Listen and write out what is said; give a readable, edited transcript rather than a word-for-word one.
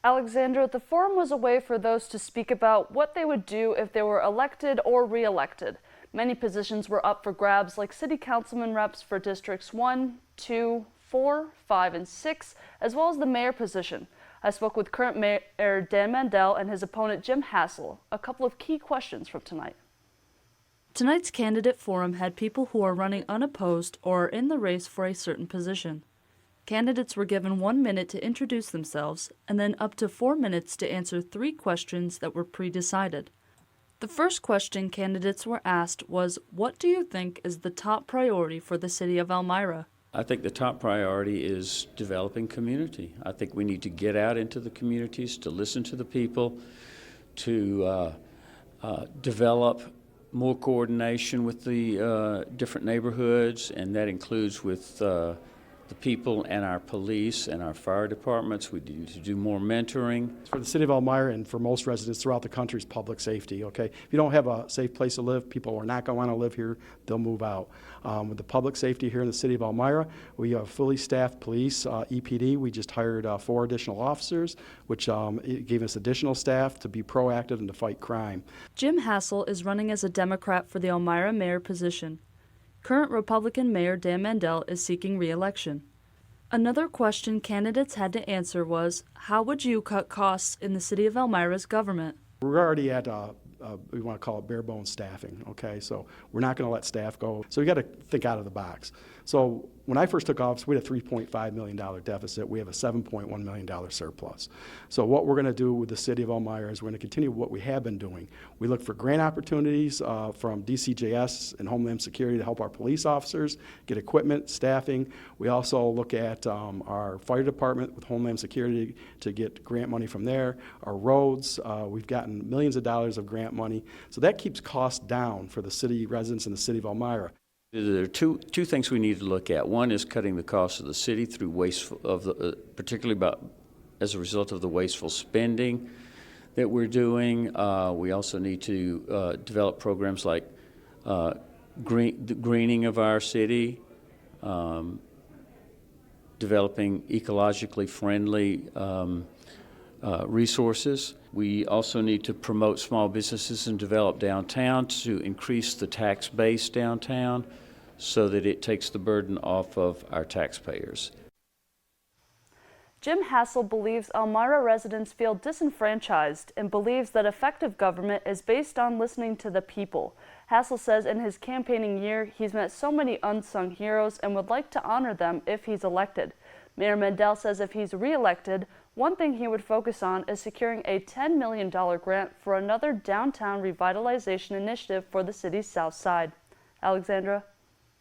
Alexandra, the forum was a way for those to speak about what they would do if they were elected or re-elected. Many positions were up for grabs, like city councilman reps for districts 1, 2, 4, 5, and 6, as well as the mayor position. I spoke with current Mayor Dan Mandel and his opponent Jim Hassel. A couple of key questions from tonight. Tonight's candidate forum had people who are running unopposed or are in the race for a certain position. Candidates were given 1 minute to introduce themselves and then up to 4 minutes to answer 3 questions that were pre-decided. The first question candidates were asked was, what do you think is the top priority for the city of Elmira? I think the top priority is developing community. I think we need to get out into the communities, to listen to the people, to develop more coordination with the different neighborhoods, and that includes with the people and our police and our fire departments. We need to do more mentoring. For the city of Elmira and for most residents throughout the country is public safety, okay? If you don't have a safe place to live, people are not going to want to live here, they'll move out. With the public safety here in the city of Elmira, we have fully staffed police, EPD. We just hired 4 additional officers, which gave us additional staff to be proactive and to fight crime. Jim Hassel is running as a Democrat for the Elmira mayor position. Current Republican Mayor Dan Mandel is seeking re-election. Another question candidates had to answer was, how would you cut costs in the city of Elmira's government? We're already at, we want to call it bare bones staffing, okay? So we're not going to let staff go. So we got to think out of the box. So when I first took office, we had a $3.5 million deficit. We have a $7.1 million surplus. So what we're going to do with the city of Elmira is we're going to continue what we have been doing. We look for grant opportunities from DCJS and Homeland Security to help our police officers get equipment, staffing. We also look at our fire department with Homeland Security to get grant money from there. Our roads, we've gotten millions of dollars of grant money. So that keeps costs down for the city residents in the city of Elmira. There are two things we need to look at. One is cutting the cost of the city through particularly as a result of the wasteful spending that we're doing. We also need to develop programs like the greening of our city, developing ecologically friendly resources. We also need to promote small businesses and develop downtown to increase the tax base downtown so that it takes the burden off of our taxpayers. Jim Hassel believes Elmira residents feel disenfranchised and believes that effective government is based on listening to the people. Hassel says in his campaigning year he's met so many unsung heroes and would like to honor them if he's elected. Mayor Mandel says if he's re-elected, one thing he would focus on is securing a $10 million grant for another downtown revitalization initiative for the city's south side. Alexandra?